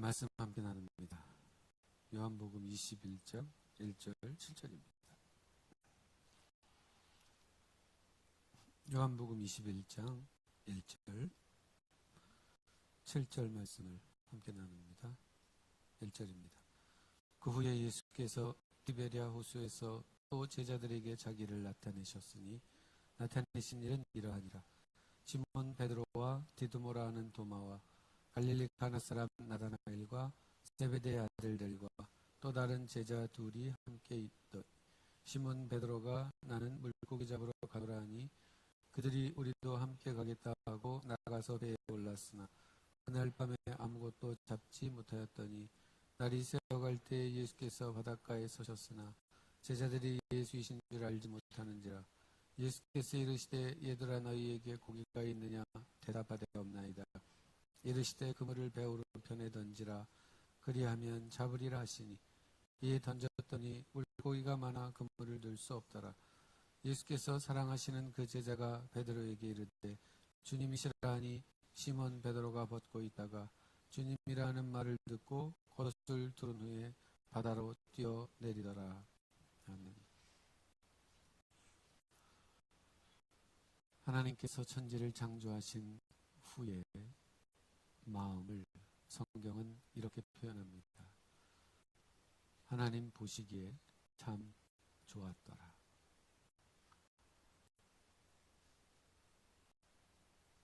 말씀 함께 나눕니다. 요한복음 21장 1절 7절입니다. 요한복음 21장 1절 7절 말씀을 함께 나눕니다. 1절입니다. 그 후에 예수께서 디베랴 호수에서 또 제자들에게 자기를 나타내셨으니 나타내신 일은 이러하니라. 시몬 베드로와 디두모라 하는 도마와 갈릴리 가나 사람 나다나엘과 세베대의 아들들과 또 다른 제자 둘이 함께 있던 시몬 베드로가 나는 물고기 잡으러 가노라 하니 그들이 우리도 함께 가겠다 하고 나가서 배에 올랐으나 그날 밤에 아무것도 잡지 못하였더니 날이 새어갈 때에 예수께서 바닷가에 서셨으나 제자들이 예수이신 줄 알지 못하는지라. 예수께서 이르시되 얘들아 너희에게 고기가 있느냐 대답하되 없나이다. 이르시되 그물을 배 오른편에 던지라. 그리하면 잡으리라 하시니 이에 던졌더니 물고기가 많아 그물을 들 수 없더라. 예수께서 사랑하시는 그 제자가 베드로에게 이르되 주님이시라 하니 시몬 베드로가 벗고 있다가 주님이라 하는 말을 듣고 겉옷을 두른 후에 바다로 뛰어내리더라. 아멘. 하나님께서 천지를 창조하신 후에 마음을 성경은 이렇게 표현합니다. 하나님 보시기에 참 좋았더라.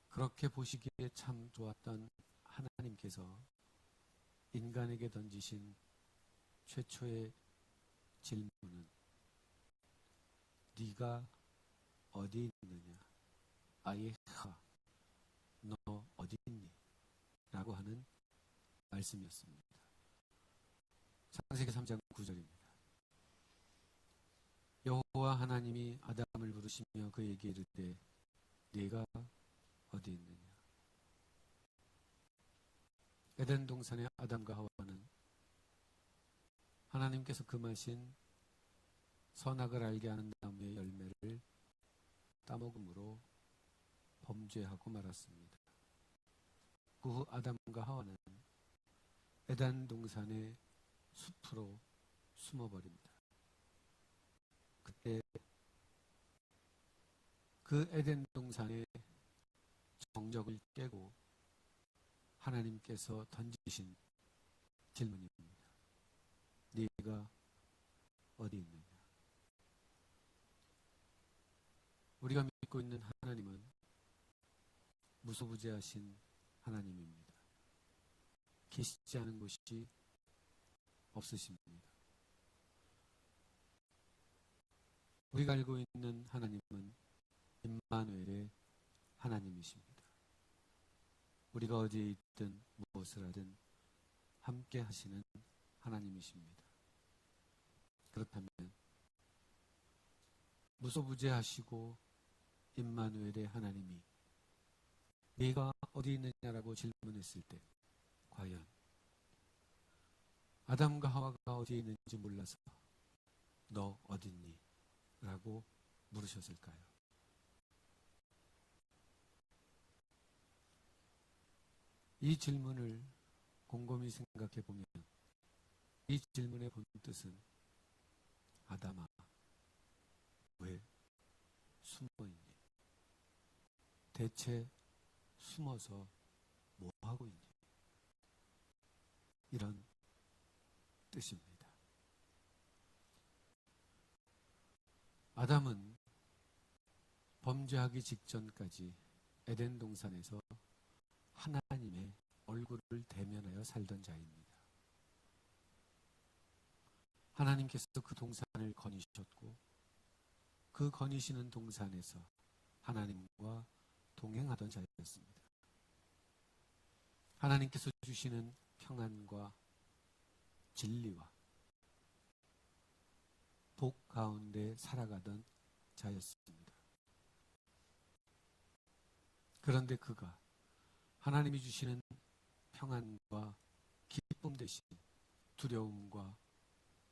그렇게 보시기에 참 좋았던 하나님께서 인간에게 던지신 최초의 질문은 네가 어디 있느냐? 아예하, 너 어디 있니? 라고 하는 말씀이었습니다. 창세기 3장 9절입니다. 여호와 하나님이 아담을 부르시며 그에게 이르되 네가 어디 있느냐? 에덴 동산의 아담과 하와는 하나님께서 금하신 선악을 알게 하는 나무의 열매를 따먹음으로 범죄하고 말았습니다. 그 후 아담과 하와는 에덴 동산의 숲으로 숨어버립니다. 그때 그 에덴 동산의 정적을 깨고 하나님께서 던지신 질문입니다. 네가 어디 있느냐? 우리가 믿고 있는 하나님은 무소부재하신 하나님입니다. 계시지 않은 곳이 없으십니다. 우리가 알고 있는 하나님은 임마누엘의 하나님이십니다. 우리가 어디에 있든 무엇을 하든 함께 하시는 하나님이십니다. 그렇다면 무소부재하시고 임마누엘의 하나님이 네가 어디 있느냐라고 질문했을 때 과연 아담과 하와가 어디에 있는지 몰라서 너 어디 있니? 라고 물으셨을까요? 이 질문을 곰곰이 생각해 보면 이 질문의 본뜻은 아담아, 왜 숨어있니? 대체 숨어서 뭐 하고 있니? 이런 뜻입니다. 아담은 범죄하기 직전까지 에덴 동산에서 하나님의 얼굴을 대면하여 살던 자입니다. 하나님께서 그 동산을 거니셨고 그 거니시는 동산에서 하나님과 동행하던 자였습니다. 하나님께서 주시는 평안과 진리와 복 가운데 살아가던 자였습니다. 그런데 그가 하나님이 주시는 평안과 기쁨 대신 두려움과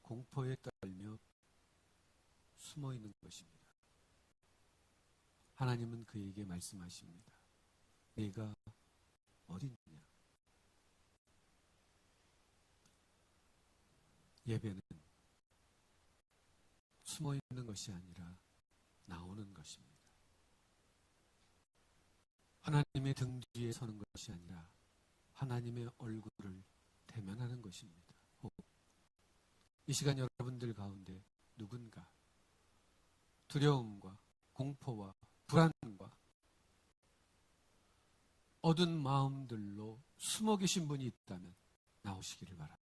공포에 떨며 숨어 있는 것입니다. 하나님은 그에게 말씀하십니다. 네가 어디 있느냐? 예배는 숨어 있는 것이 아니라 나오는 것입니다. 하나님의 등 뒤에 서는 것이 아니라 하나님의 얼굴을 대면하는 것입니다. 이 시간 여러분들 가운데 누군가 두려움과 공포와 불안과 어두운 마음들로 숨어 계신 분이 있다면 나오시기를 바랍니다.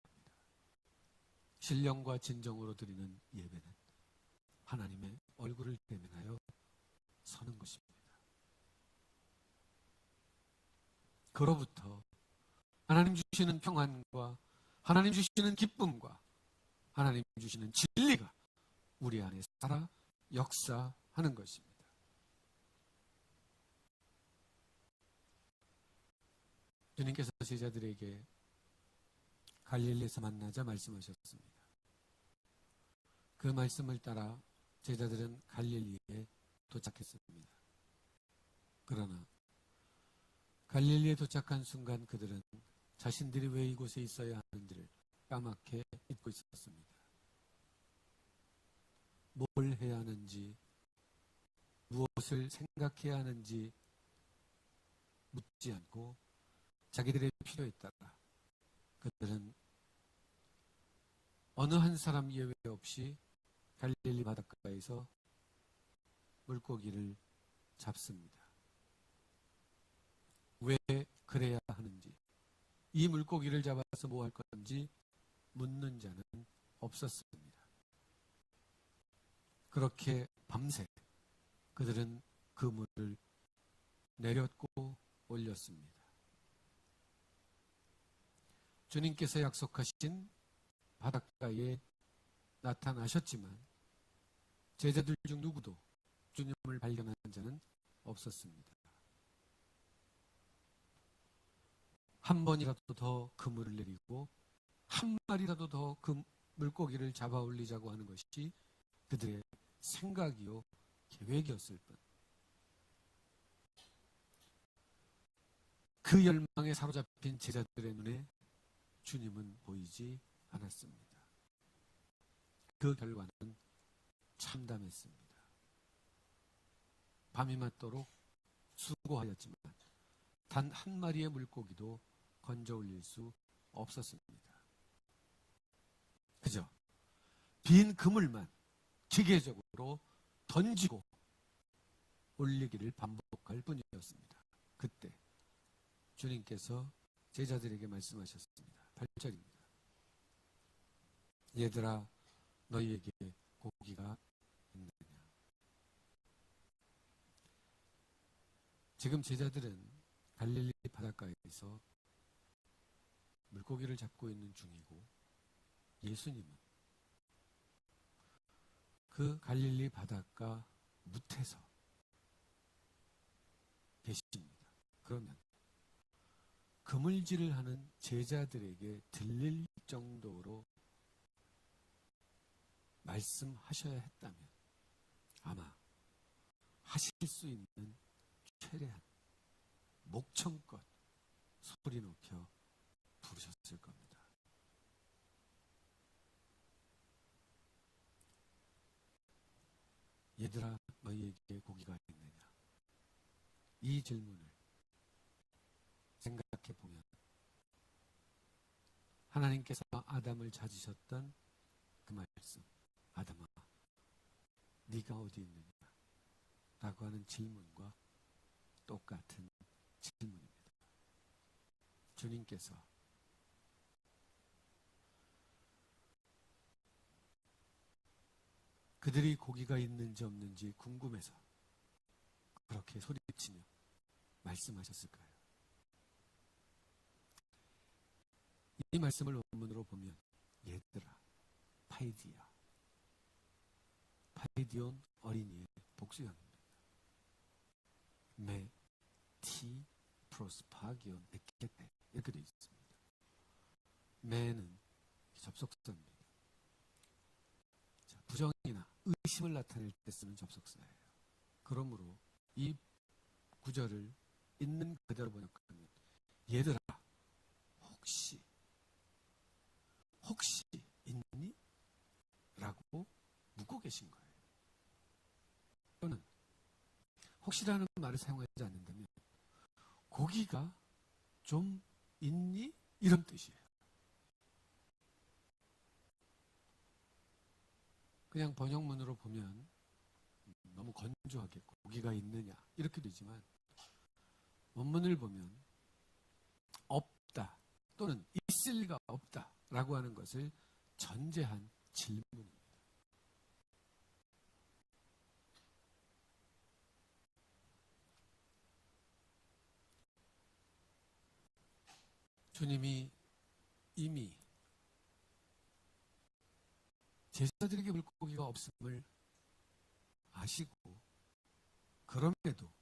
신령과 진정으로 드리는 예배는 하나님의 얼굴을 대면하여 서는 것입니다. 그로부터 하나님 주시는 평안과 하나님 주시는 기쁨과 하나님 주시는 진리가 우리 안에 살아 역사하는 것입니다. 주님께서 제자들에게 갈릴리에서 만나자 말씀하셨습니다. 그 말씀을 따라 제자들은 갈릴리에 도착했습니다. 그러나 갈릴리에 도착한 순간 그들은 자신들이 왜 이곳에 있어야 하는지를 까맣게 잊고 있었습니다. 뭘 해야 하는지, 무엇을 생각해야 하는지 묻지 않고 자기들의 필요에 따라 그들은 어느 한 사람 예외 없이 갈릴리 바닷가에서 물고기를 잡습니다. 왜 그래야 하는지, 이 물고기를 잡아서 뭐 할 건지 묻는 자는 없었습니다. 그렇게 밤새 그들은 그물을 내렸고 올렸습니다. 주님께서 약속하신 바닷가에 나타나셨지만 제자들 중 누구도 주님을 발견한 자는 없었습니다. 한 번이라도 더 그물을 내리고 한 마리라도 더 그 물고기를 잡아 올리자고 하는 것이 그들의 생각이요 계획이었을 뿐. 그 열망에 사로잡힌 제자들의 눈에 주님은 보이지 않았습니다. 그 결과는 참담했습니다. 밤이 맞도록 수고하였지만 단 한 마리의 물고기도 건져 올릴 수 없었습니다. 그저 빈 그물만 기계적으로 던지고 올리기를 반복할 뿐이었습니다. 그때 주님께서 제자들에게 말씀하셨습니다. 8절입니다. 얘들아, 너희에게 고기가 있느냐? 지금 제자들은 갈릴리 바닷가에서 물고기를 잡고 있는 중이고 예수님은 그 갈릴리 바닷가 무태서 계십니다. 그러면 그물질을 하는 제자들에게 들릴 정도로 말씀하셔야 했다면 아마 하실 수 있는 최대한 목청껏 소리 높여 부르셨을 겁니다. 얘들아, 너희에게 고기가 있느냐? 이 질문을 생각해 보면 하나님께서 아담을 찾으셨던 그 말씀, 아담아, 네가 어디 있느냐? 라고 하는 질문과 똑같은 질문입니다. 주님께서 그들이 고기가 있는지 없는지 궁금해서 그렇게 소리치며 말씀하셨을까요? 이 말씀을 원문으로 보면 얘들아, 파이디아, 파이디온 어린이의 복수형입니다. 메, 티, 프로스파기온, 에케테 이렇게 되어 있습니다. 메는 접속사입니다. 자, 부정이나 의심을 나타낼 때 쓰는 접속사예요. 그러므로 이 구절을 있는 그대로 번역하면 얘들아, 혹시 있니? 계신 거예요. 또는 혹시라는 말을 사용하지 않는다면 고기가 좀 있니? 이런 뜻이에요. 그냥 번역문으로 보면 너무 건조하게 고기가 있느냐 이렇게 되지만 원문을 보면 없다 또는 있을 리가 없다 라고 하는 것을 전제한 질문입니다. 주님이 이미 제자들에게 물고기가 없음을 아시고 그럼에도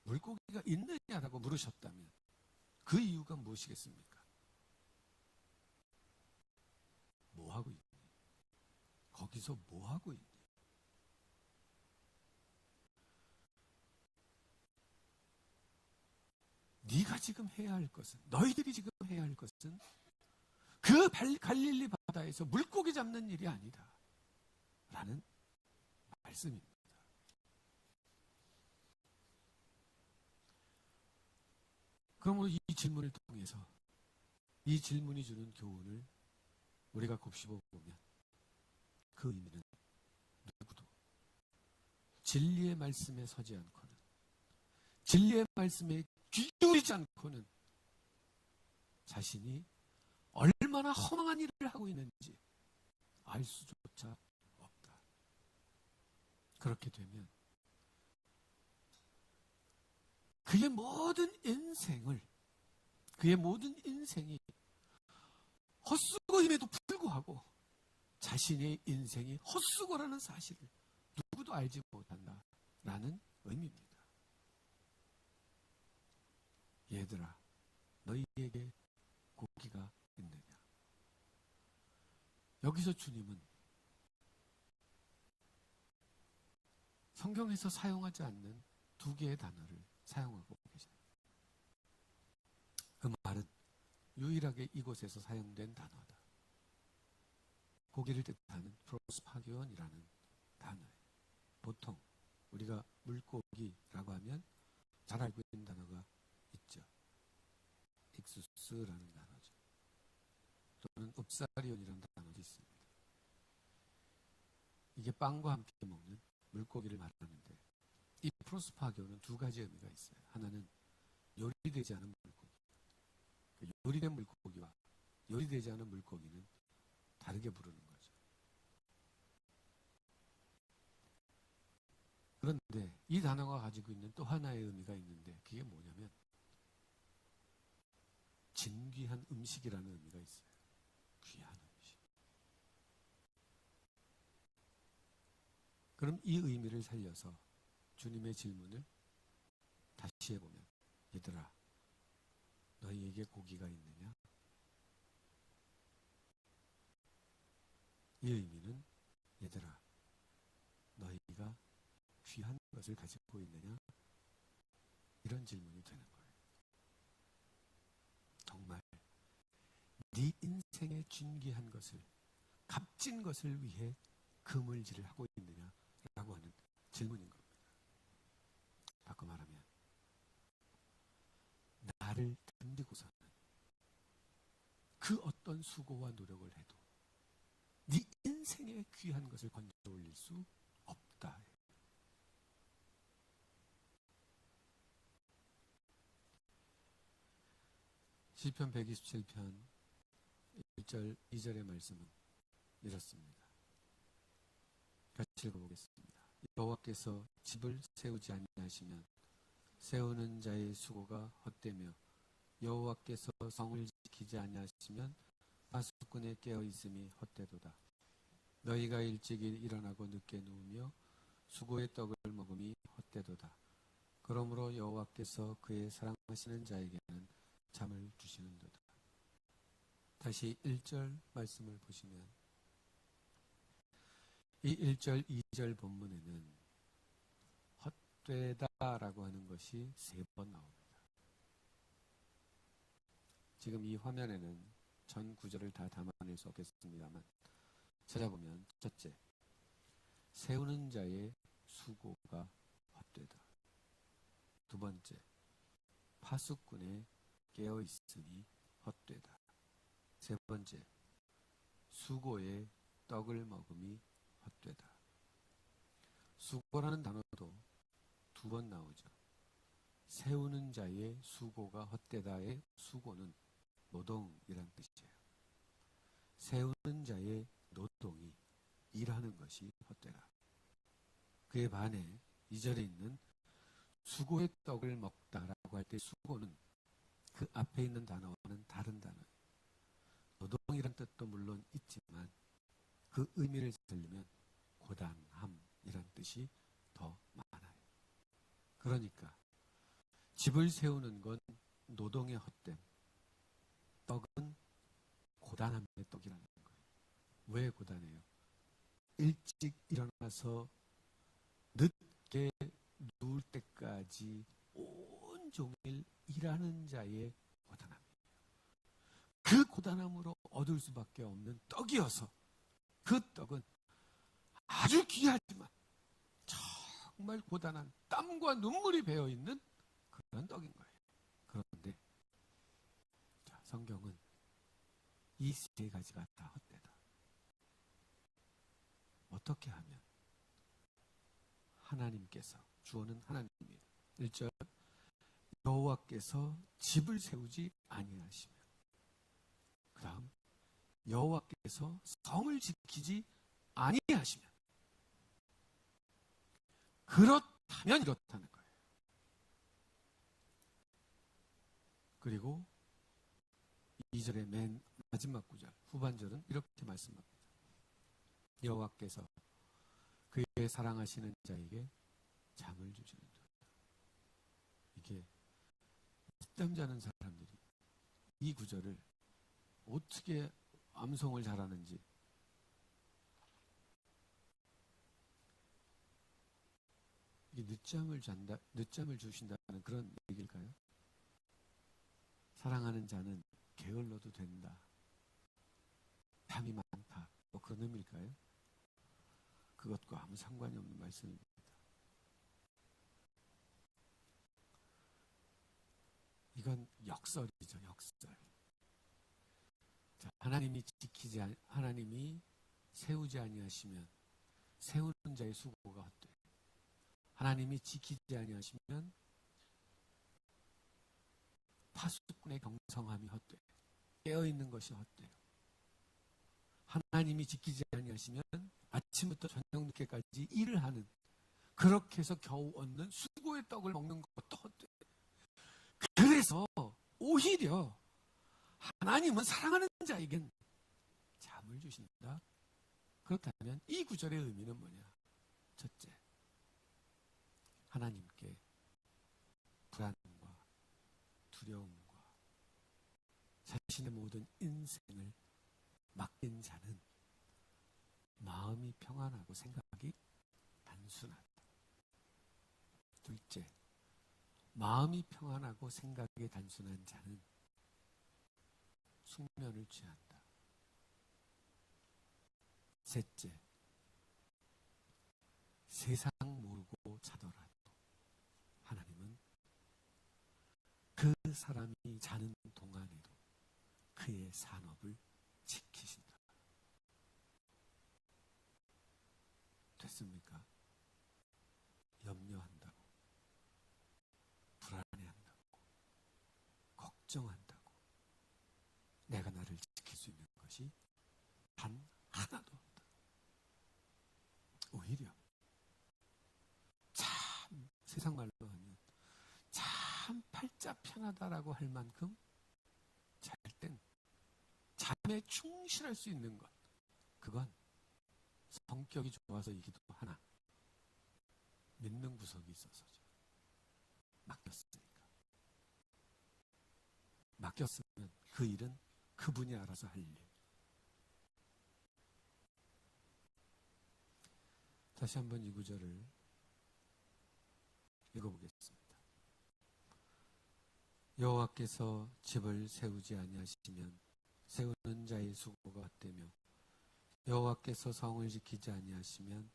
물고기가 있느냐라고 물으셨다면 그 이유가 무엇이겠습니까? 뭐하고 있니? 거기서 뭐하고 있니? 네가 지금 해야 할 것은, 너희들이 지금 해야 할 것은 그 갈릴리 바다에서 물고기 잡는 일이 아니다 라는 말씀입니다. 그러므로 이 질문을 통해서 이 질문이 주는 교훈을 우리가 곱씹어 보면 그 의미는 누구도 진리의 말씀에 서지 않고는, 진리의 말씀에 귀 기울이지 않고는 자신이 얼마나 허망한 일을 하고 있는지 알 수조차 없다. 그렇게 되면 그의 모든 인생이 헛수고임에도 불구하고 자신의 인생이 헛수고라는 사실을 누구도 알지 못한다라는 의미입니다. 얘들아, 너희에게 고기가 있느냐? 여기서 주님은 성경에서 사용하지 않는 두 개의 단어를 사용하고 계십니다. 그 말은 유일하게 이곳에서 사용된 단어다. 고기를 뜻하는 프로스파기온이라는 단어예요. 보통 우리가 물고기라고 하면 잘 알고 있는 단어가 있죠. 익수스라는 단어죠. 또는 읍사리온이라는 단어도 있습니다. 이게 빵과 함께 먹는 물고기를 말하는데 이 프로스파기온은 두 가지 의미가 있어요. 하나는 요리되지 않은 물고기. 요리된 물고기와 요리되지 않은 물고기는 다르게 부르는 거죠. 그런데 이 단어가 가지고 있는 또 하나의 의미가 있는데 그게 뭐냐면 진귀한 음식이라는 의미가 있어요. 귀한 음식. 그럼 이 의미를 살려서 주님의 질문을 다시 해보면 얘들아, 너희에게 고기가 있느냐? 이 의미는 얘들아, 너희가 귀한 것을 가지고 있느냐? 이런 질문이 되는 거예요. 정말 네 인생의 진귀한 것을, 값진 것을 위해 그물질을 하고 있느냐라고 하는 질문인 겁니다. 바꿔 말하면 나를 덤비고서는 그 어떤 수고와 노력을 해도 네 인생의 귀한 것을 건져 올릴 수 없다. 시편 127편 1절 2절의 말씀은 이렇습니다. 같이 읽어보겠습니다. 여호와께서 집을 세우지 아니하시면 세우는 자의 수고가 헛되며 여호와께서 성을 지키지 아니하시면 파수꾼의 깨어 있음이 헛되도다. 너희가 일찍이 일어나고 늦게 누우며 수고의 떡을 먹음이 헛되도다. 그러므로 여호와께서 그의 사랑하시는 자에게는 잠을 주시는도다. 다시 1절 말씀을 보시면 이 1절, 2절 본문에는 헛되다라고 하는 것이 3번 나옵니다. 지금 이 화면에는 전 구절을 다 담아낼 수 없겠습니다만 찾아보면 첫째, 세우는 자의 수고가 헛되다. 두 번째, 파수꾼에 깨어 있으니 헛되다. 세 번째, 수고의 떡을 먹음이 헛되다. 수고라는 단어도 두 번 나오죠. 세우는 자의 수고가 헛되다의 수고는 노동이란 뜻이에요. 세우는 자의 노동이 일하는 것이 헛되다. 그에 반해 2절에 있는 수고의 떡을 먹다라고 할 때 수고는 그 앞에 있는 단어와는 다른 단어예요. 노동이란 뜻도 물론 있지만 그 의미를 살리면 고단함이란 뜻이 더 많아요. 그러니까 집을 세우는 건 노동의 헛됨, 떡은 고단함의 떡이라는 거예요. 왜 고단해요? 일찍 일어나서 늦게 누울 때까지 온종일 일하는 자의 고단함이에요. 그 고단함으로 얻을 수밖에 없는 떡이어서 그 떡은 아주 귀하지만 정말 고단한 땀과 눈물이 배어있는 그런 떡인 거예요. 그런데 성경은 이 세 가지가 다 헛되다. 어떻게 하면 하나님께서, 주어는 하나님이에요. 1절, 여호와께서 집을 세우지 아니하시면, 그 다음 여호와께서 성을 지키지 아니하시면, 그렇다면 이렇다는 거예요. 그리고 2절의 맨 마지막 구절, 후반절은 이렇게 말씀합니다. 여호와께서 그의 사랑하시는 자에게 잠을 주시는도다. 이게 늦잠 자는 사람들이 이 구절을 어떻게 암송을 잘하는지, 이게 늦잠을 주신다는 그런 얘기일까요? 사랑하는 자는 게을러도 된다, 잠이 많다, 뭐 그런 의미일까요? 그것과 아무 상관이 없는 말씀입니다. 이건 역설이죠, 역설. 자, 하나님이 세우지 아니하시면 세우는 자의 수고가 헛되고, 하나님이 지키지 아니하시면 파수꾼의 경성함이 헛되고, 깨어있는 것이 헛되고, 하나님이 지키지 아니하시면 아침부터 저녁 늦게까지 일을 하는, 그렇게 해서 겨우 얻는 수고의 떡을 먹는 것도 헛되고. 그래서 오히려 하나님은 사랑하는 자에겐 잠을 주신다. 그렇다면 이 구절의 의미는 뭐냐? 첫째, 하나님께 불안과 두려움과 자신의 모든 인생을 맡긴 자는 마음이 평안하고 생각이 단순하다. 둘째, 마음이 평안하고 생각이 단순한 자는 숙면을 취한다. 셋째, 세상 모르고 자더라도 하나님은 그 사람이 자는 동안에도 그의 산업을 지키신다. 됐습니까? 염려한다고, 불안해한다고, 걱정한다고 내가 나를 지킬 수 있는 것이 단 하나도 없다. 오히려 참, 세상 말로 하면 참 팔자 편하다라고 할 만큼 잘 땐 잠에 충실할 수 있는 것, 그건 성격이 좋아서이기도 하나 믿는 구석이 있어서죠. 맡겼으면 그 일은 그분이 알아서 할 일. 다시 한번 이 구절을 읽어보겠습니다. 여호와께서 집을 세우지 아니하시면 세우는 자의 수고가 헛되며, 여호와께서 성을 지키지 아니하시면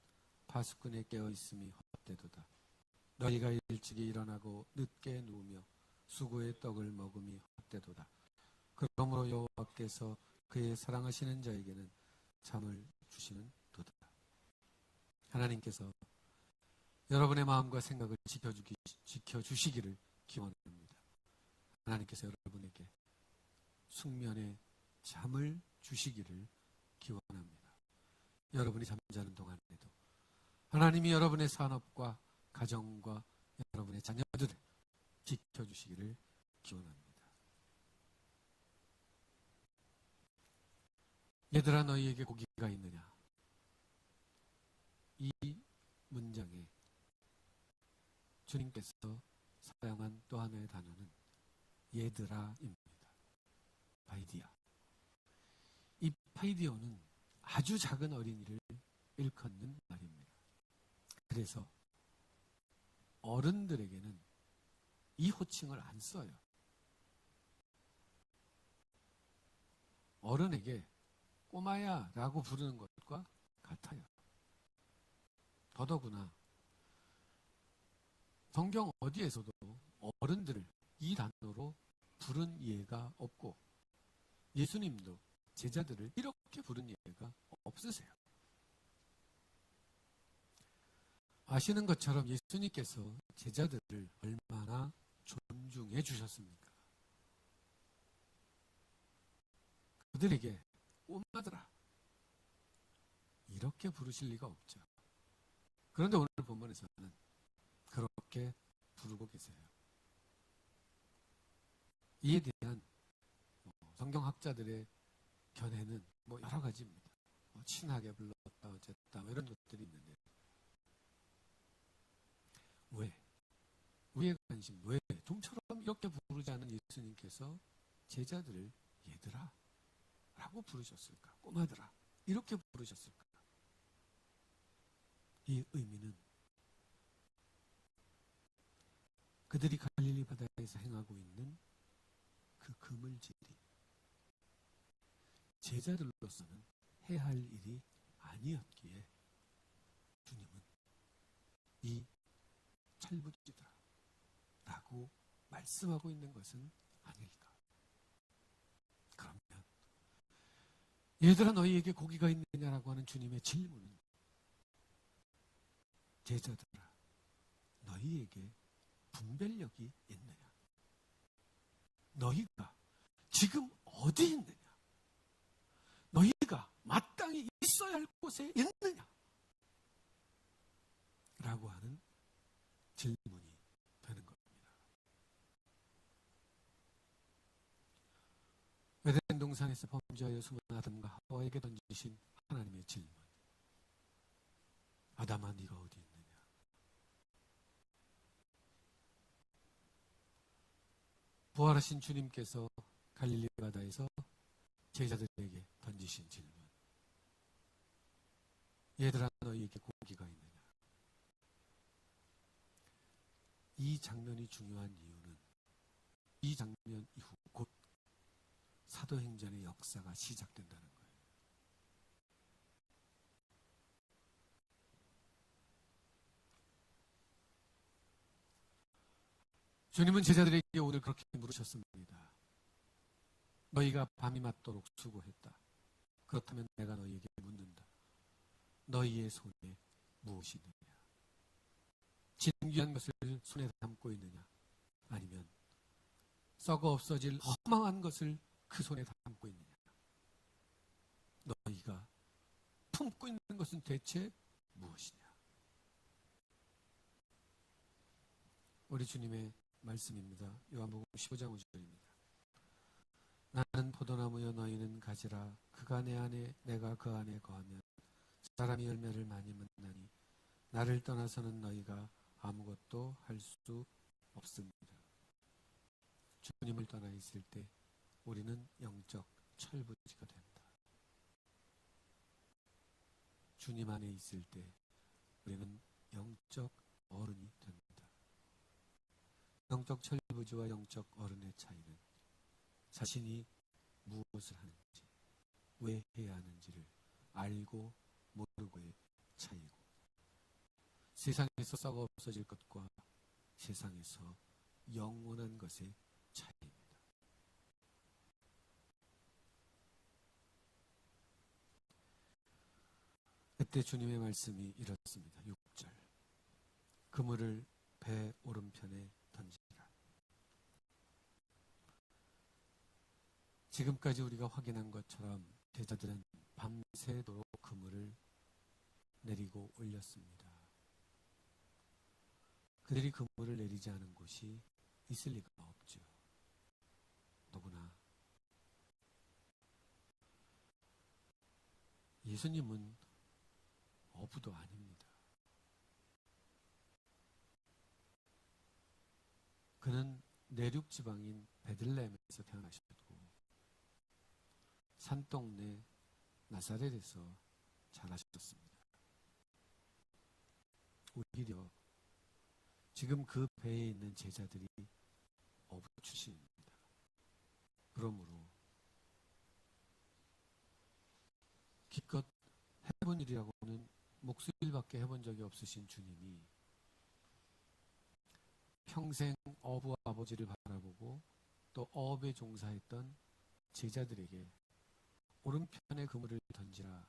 파수꾼에 깨어 있음이 헛되도다. 너희가 일찍이 일어나고 늦게 누우며 수고의 떡을 먹음이 헛되도다. 그러므로 여호와께서 그의 사랑하시는 자에게는 잠을 주시는 도다. 하나님께서 여러분의 마음과 생각을 지켜주시기를 기원합니다. 하나님께서 여러분에게 숙면의 잠을 주시기를 기원합니다. 여러분이 잠자는 동안에도 하나님이 여러분의 산업과 가정과 여러분의 자녀들을 지켜주시기를 기원합니다. 얘들아 너희에게 고기가 있느냐? 이 문장에 주님께서 사용한 또 하나의 단어는 얘들아입니다. 파이디아. 이 파이디오는 아주 작은 어린이를 일컫는 말입니다. 그래서 어른들에게는 이 호칭을 안 써요. 어른에게 꼬마야 라고 부르는 것과 같아요. 더더구나 성경 어디에서도 어른들을 이 단어로 부른 예가 없고 예수님도 제자들을 이렇게 부른 예가 없으세요. 아시는 것처럼 예수님께서 제자들을 얼마나 존중해 주셨습니까? 그들에게 꼬마들아 이렇게 부르실 리가 없죠. 그런데 오늘 본문에서는 그렇게 부르고 계세요. 이에 대한 성경학자들의 견해는 여러 가지입니다. 친하게 불렀다 어쨌다 이런 것들이 있는데 왜? 우리의 관심 왜 좀처럼 이렇게 부르지 않은 예수님께서 제자들을 얘들아 라고 부르셨을까? 꼬마들아 이렇게 부르셨을까? 이 의미는 그들이 갈릴리 바다에서 행하고 있는 그 그물질이 제자들로서는 해야 할 일이 아니었기에 주님은 이 철부지다 라고 말씀하고 있는 것은 아닐까. 그러면 얘들아 너희에게 고기가 있느냐라고 하는 주님의 질문은 제자들아 너희에게 분별력이 있느냐? 너희가 지금 어디 있느냐? 너희가 마땅히 있어야 할 곳에 있느냐? 라고 하는 질문이 되는 겁니다. 에덴 동산에서 범죄하여 숨은 아담과 하와에게 던지신 하나님의 질문. 아담아 네가 어디 있느냐? 부활하신 주님께서 갈릴리 바다에서 제자들에게 던지신 질문. 얘들아 너희에게 고기가 있느냐? 이 장면이 중요한 이유는 이 장면 이후 곧 사도행전의 역사가 시작된다는 거예요. 주님은 제자들에게 오늘 그렇게 물으셨습니다. 너희가 밤이 맞도록 수고했다. 그렇다면 내가 너희에게 묻는다. 너희의 손에 무엇이 있느냐? 진귀한 것을 손에 담고 있느냐? 아니면 썩어 없어질 허망한 것을 그 손에 담고 있느냐? 너희가 품고 있는 것은 대체 무엇이냐? 우리 주님의 말씀입니다. 요한복음 15장 5절입니다. 나는 포도나무여 너희는 가지라. 그가 내 안에 내가 그 안에 거하면 사람이 열매를 많이 맺나니 나를 떠나서는 너희가 아무것도 할 수 없습니다. 주님을 떠나 있을 때 우리는 영적 철부지가 된다. 주님 안에 있을 때 우리는 영적 어른이 된다. 영적 철부지와 영적 어른의 차이는 자신이 무엇을 하는지, 왜 해야 하는지를 알고 모르고의 차이고 세상에서 썩어 없어질 것과 세상에서 영원한 것의 차이입니다. 그때 주님의 말씀이 이렇습니다. 6절. 그물을 배 오른편에 던지라. 지금까지 우리가 확인한 것처럼 제자들은 밤새도록 그물을 내리고 올렸습니다. 그들이 그물을 내리지 않은 곳이 있을 리가 없죠. 더구나 예수님은 어부도 아닙니다. 그는 내륙 지방인 베들레헴에서 태어나셨고 산동네 나사렛에서 자라셨습니다. 오히려 지금 그 배에 있는 제자들이 어부 출신입니다. 그러므로 기껏 해본 일이라고는 목수일밖에 해본 적이 없으신 주님이 평생 어부 아버지를 바라보고 또 어업에 종사했던 제자들에게 오른편에 그물을 던지라,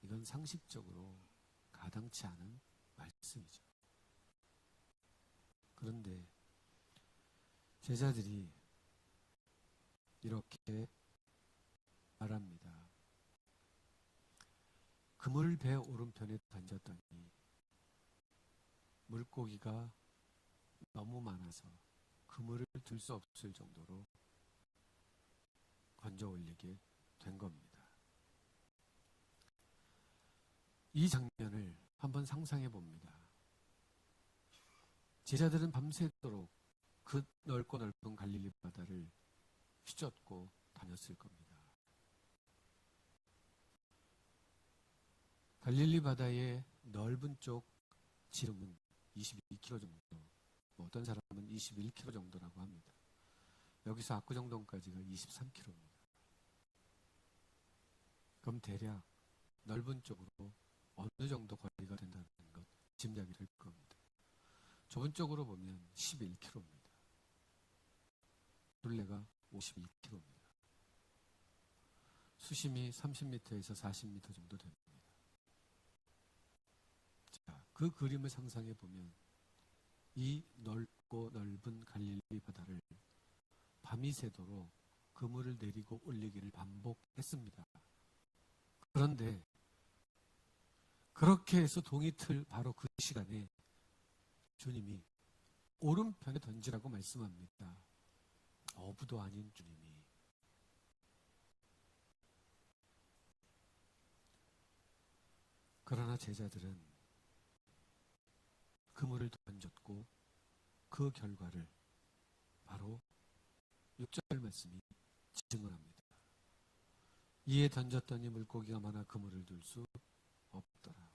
이건 상식적으로 가당치 않은 말씀이죠. 그런데 제자들이 이렇게 말합니다. 그물을 배 오른편에 던졌더니 물고기가 너무 많아서 그물을 들 수 없을 정도로 건져 올리게 된 겁니다. 이 장면을 한번 상상해 봅니다. 제자들은 밤새도록 그 넓고 넓은 갈릴리 바다를 휘젓고 다녔을 겁니다. 갈릴리 바다의 넓은 쪽 지름은 22km 정도, 어떤 사람은 21km 정도라고 합니다. 여기서 압구정동까지가 23km입니다. 그럼 대략 넓은 쪽으로 어느 정도 거리가 된다는 것 짐작이 될 겁니다. 좁은 쪽으로 보면 11km입니다. 둘레가 51km입니다. 수심이 30m에서 40m 정도 됩니다. 자, 그 그림을 상상해 보면 이 넓고 넓은 갈릴리 바다를 밤이 새도록 그물을 내리고 올리기를 반복했습니다. 그런데 그렇게 해서 동이틀 바로 그 시간에 주님이 오른편에 던지라고 말씀합니다. 어부도 아닌 주님이. 그러나 제자들은 그물을 던졌고 그 결과를 바로 6절 말씀이 증언합니다. 이에 던졌더니 물고기가 많아 그물을 들 수 없더라.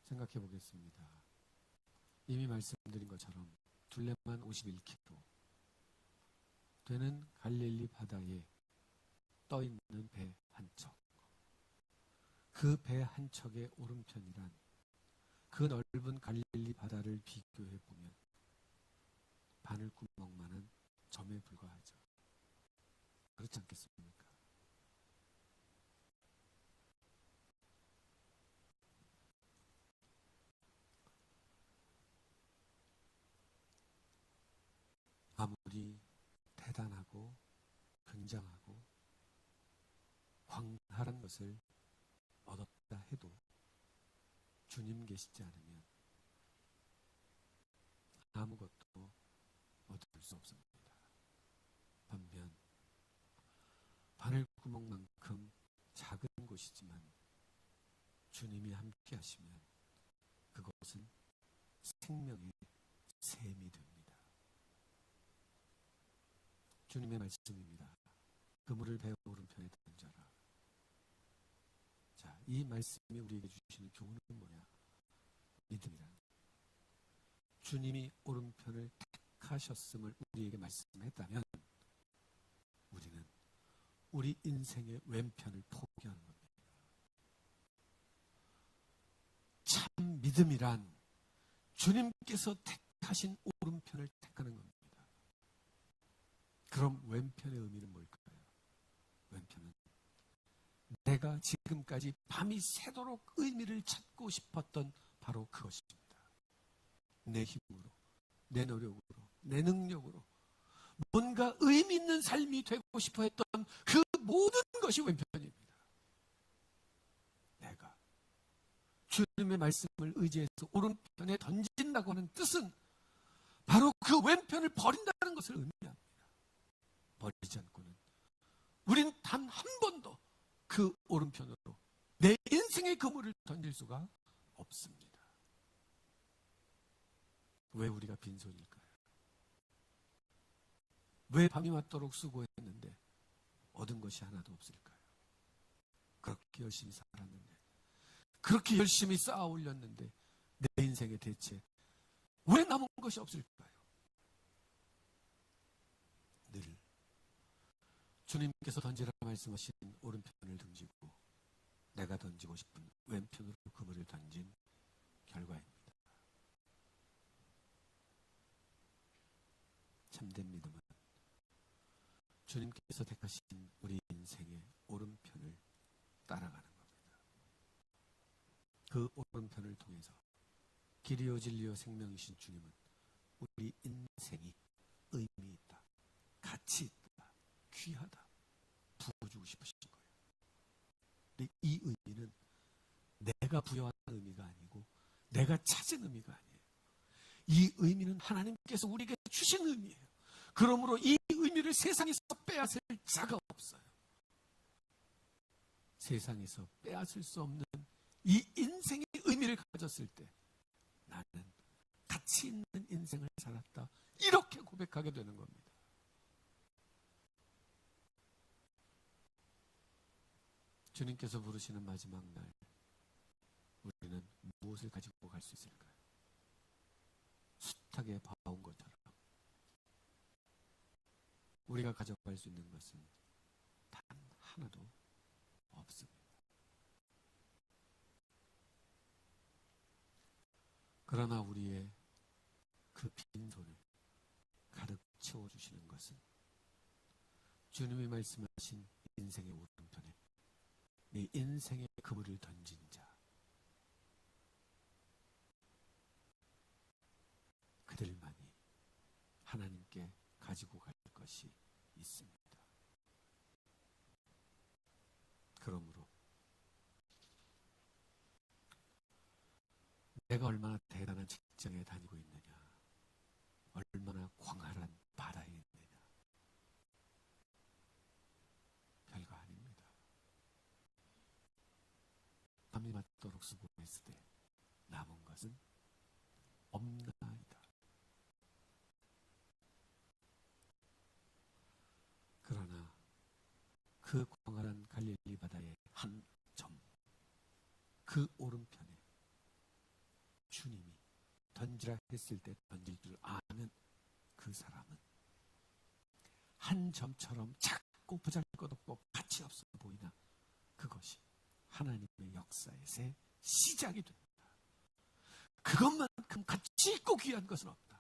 생각해 보겠습니다. 이미 말씀드린 것처럼 둘레만 51km 되는 갈릴리 바다에 떠 있는 배 한 척. 그 배 한 척의 오른편이란 그 넓은 갈릴리 바다를 비교해 보면 바늘구멍만한 점에 불과하죠. 그렇지 않겠습니까? 아무리 대단하고 굉장하고 광활한 것을 얻었다 해도 주님 계시지 않으면 아무것도 얻을 수 없습니다. 반면 바늘구멍만큼 작은 곳이지만 주님이 함께 하시면 그것은 생명의 샘이 됩니다. 주님의 말씀입니다. 그물을 배 오른편에 던져라. 자, 이 말씀이 우리에게 주시는 교훈은 뭐냐? 믿음이란. 주님이 오른편을 택하셨음을 우리에게 말씀했다면 우리는 우리 인생의 왼편을 포기하는 겁니다. 믿음이란 주님께서 택하신 오른편을 택하는 겁니다. 그럼 왼편의 의미는 뭘까요? 왼편은 내가 지금까지 밤이 새도록 의미를 찾고 싶었던 바로 그것입니다. 내 힘으로, 내 노력으로, 내 능력으로 뭔가 의미 있는 삶이 되고 싶어 했던 그 모든 것이 왼편입니다. 내가 주님의 말씀을 의지해서 오른편에 던진다고 하는 뜻은 바로 그 왼편을 버린다는 것을 의미합니다. 버리지 않고는 우린 단 한 번도 그 오른편으로 내 인생의 그물을 던질 수가 없습니다. 왜 우리가 빈손일까요? 왜 밤이 맞도록 수고했는데 얻은 것이 하나도 없을까요? 그렇게 열심히 살았는데, 그렇게 열심히 쌓아 올렸는데 내 인생에 대체 왜 남은 것이 없을까요? 늘 주님께서 던지라 말씀하신 오른편을 던지고 내가 던지고 싶은 왼편으로 그물을 던진 결과입니다. 참된 믿음은 주님께서 택하신 우리 인생의 오른편을 따라가는 겁니다. 그 오른편을 통해서 길이요 진리요 생명이신 주님은 우리 인생이 의미 있다, 가치 있다, 귀하다 부어주고 싶으신 거예요. 근데 이 의미는 내가 부여한 의미가 아니고 내가 찾은 의미가 아니에요. 이 의미는 하나님께서 우리에게 주신 의미예요. 그러므로 이 의미를 세상에서 빼앗을 자가 없어요. 세상에서 빼앗을 수 없는 이 인생의 의미를 가졌을 때 나는 가치 있는 인생을 살았다, 이렇게 고백하게 되는 겁니다. 주님께서 부르시는 마지막 날 우리는 무엇을 가지고 갈 수 있을까요? 숱하게 봐온 것처럼 우리가 가져갈 수 있는 것은 단 하나도 없습니다. 그러나 우리의 그 빈손을 가득 채워주시는 것은 주님이 말씀하신 인생의 오른편에 내 인생의 그물을 던진 자, 그들만이 하나님께 가지고 갈 것이 있습니다. 그러므로 내가 얼마나 대단한 직장에 다니고 있느냐, 얼마나 광활한 바다에 있느냐, 별거 아닙니다. 밤이 맞도록 수고했을 때 남은 것은 없나이다. 그러나 그 광활한 갈릴리 바다의 한 점, 그 오른편에 주님이 던지라 했을 때 던질 줄 아는 그 사람은 한 점처럼 작고 보잘것없고 가치 없어 보이나 그것이 하나님의 역사의 새 시작이 됩니다. 그것만큼 가치 있고 귀한 것은 없다.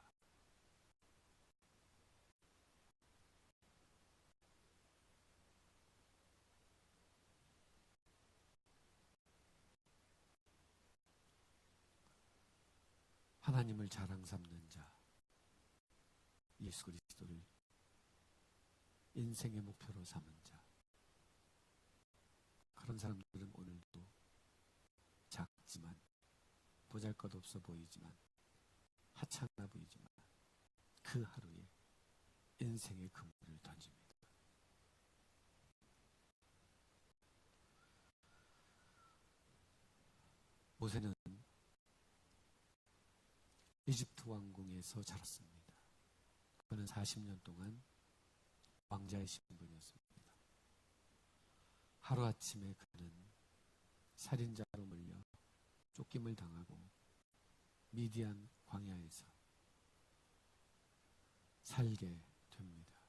하나님을 자랑 삼는 자, 예수 그리스도를 인생의 목표로 삼은 자, 그런 사람들은 오늘도 작지만 보잘것없어 보이지만 하찮아 보이지만 그 하루에 인생의 그물을 던집니다. 모세는 이집트 왕궁에서 자랐습니다. 그는 40년 동안 왕자의 신분이었습니다. 하루아침에 그는 살인자로 몰려 쫓김을 당하고 미디안 광야에서 살게 됩니다.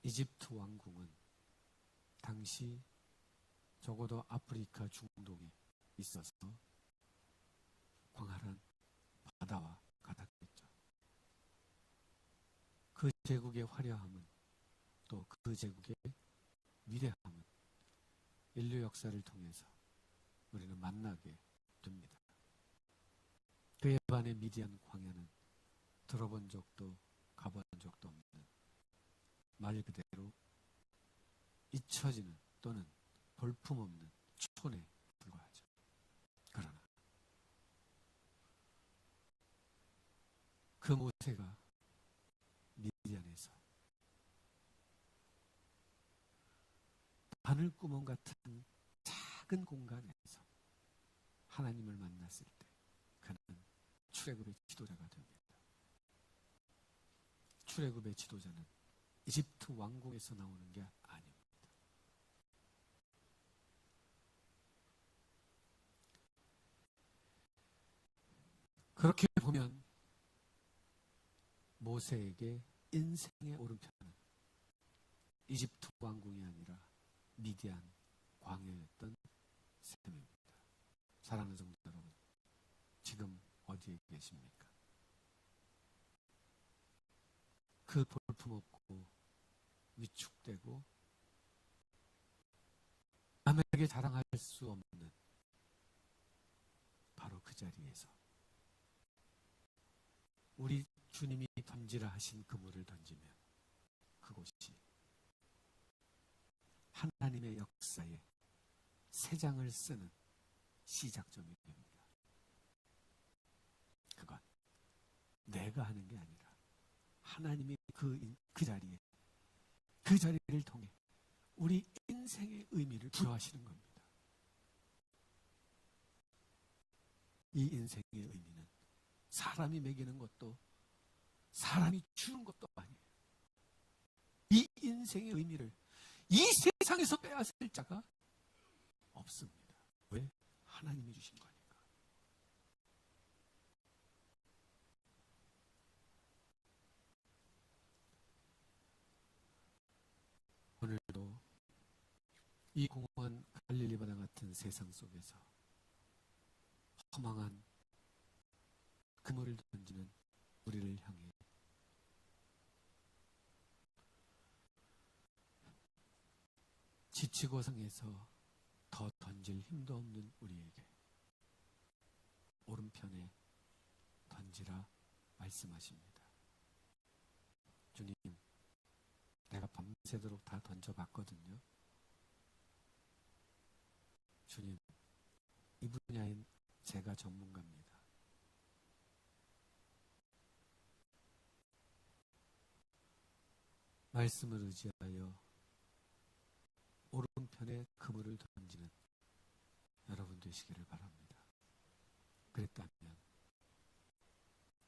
이집트 왕궁은 당시 적어도 아프리카 중동에 있어서 광활한 바다와 같았겠죠. 그 제국의 화려함은, 또 그 제국의 위대함은 인류 역사를 통해서 우리는 만나게 됩니다. 그에 반해 미디안 광야는 들어본 적도 가본 적도 없는, 말 그대로 잊혀지는 또는 볼품없는 촌에 불과하죠. 그러나 그 모세가 미디안에서 바늘구멍 같은 작은 공간에서 하나님을 만났을 때 그는 출애굽의 지도자가 됩니다. 출애굽의 지도자는 이집트 왕궁에서 나오는 게 아닙니다. 그렇게 보면 모세에게 인생의 오른편은 이집트 왕궁이 아니라 미디안 광야였던 셈입니다. 사랑하는 성도 여러분, 지금 어디에 계십니까? 그 볼품없고 위축되고 남에게 자랑할 수 없는 바로 그 자리에서 우리 주님이 던지라 하신 그물을 던지면 그곳이 하나님의 역사에 새 장을 쓰는 시작점이 됩니다. 그건 내가 하는 게 아니라 하나님이 그 자리에, 그 자리를 통해 우리 인생의 의미를 부여하시는 겁니다. 이 인생의 의미는 사람이 매기는 것도 사람이 주는 것도 아니에요. 이 인생의 의미를 이 세상에서 빼앗을 자가 없습니다. 왜? 하나님이 주신 거니까. 오늘도 이 공허한 갈릴리 바다 같은 세상 속에서 허망한 그물을 던지는 우리를 향해 지치고 상해서 더 던질 힘도 없는 우리에게 오른편에 던지라 말씀하십니다. 주님, 내가 밤새도록 다 던져봤거든요. 주님, 이 분야엔 제가 전문가입니다. 말씀을 의지하여 오른편에 그물을 던지는 여러분 되시기를 바랍니다. 그랬다면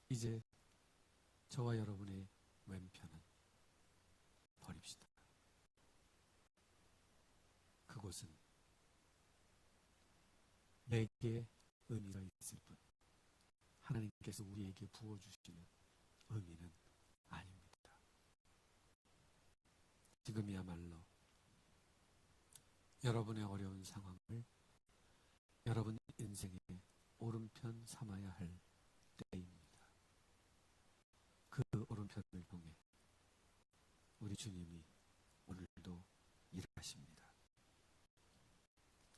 이제 저와 여러분의 왼편은 버립시다. 그곳은 내게 의미가 있을 뿐 하나님께서 우리에게 부어주시는 의미는 아닙니다. 지금이야말로 여러분의 어려운 상황을 여러분 인생의 오른편 삼아야 할 때입니다. 그 오른편을 통해 우리 주님이 오늘도 일하십니다.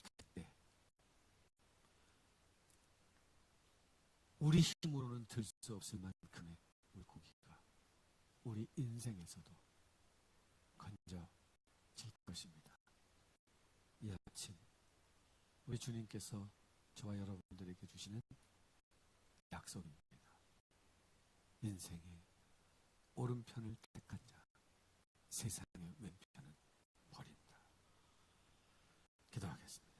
그때 우리 힘으로는 들 수 없을 만큼의 물고기가 우리 인생에서도 건져질 것입니다. 이 아침 우리 주님께서 저와 여러분들에게 주시는 약속입니다. 인생의 오른편을 택한 자, 세상의 왼편은 버린다. 기도하겠습니다.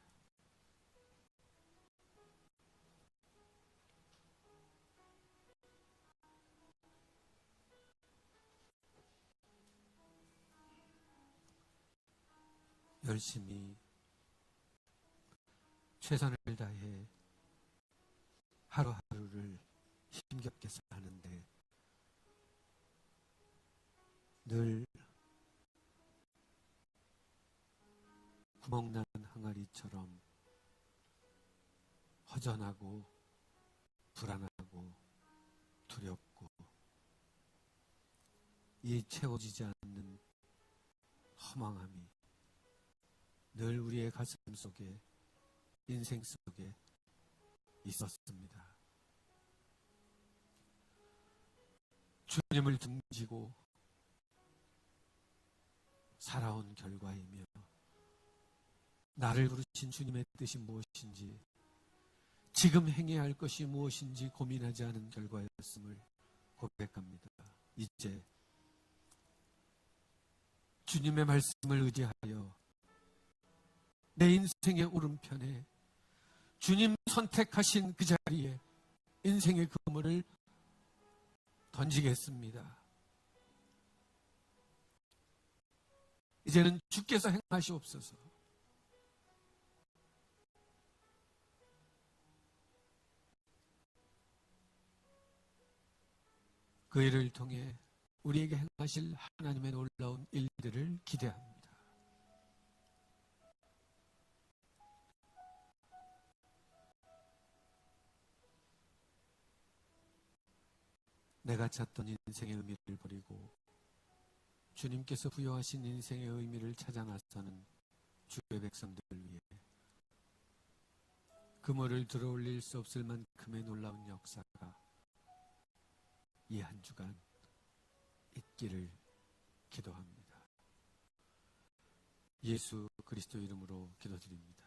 열심히 최선을 다해 하루하루를 힘겹게 사는데 늘 구멍난 항아리처럼 허전하고 불안하고 두렵고 이 채워지지 않는 허망함이 늘 우리의 가슴 속에, 인생 속에 있었습니다. 주님을 등지고 살아온 결과이며 나를 부르신 주님의 뜻이 무엇인지, 지금 행해야 할 것이 무엇인지 고민하지 않은 결과였음을 고백합니다. 이제 주님의 말씀을 의지하여 내 인생의 오른편에 주님 선택하신 그 자리에 인생의 그물을 던지겠습니다. 이제는 주께서 행하시옵소서. 그 일을 통해 우리에게 행하실 하나님의 놀라운 일들을 기대합니다. 내가 찾던 인생의 의미를 버리고 주님께서 부여하신 인생의 의미를 찾아 나서는 주의 백성들을 위해 그물을 들어올릴 수 없을 만큼의 놀라운 역사가 이 한 주간 있기를 기도합니다. 예수 그리스도 이름으로 기도드립니다.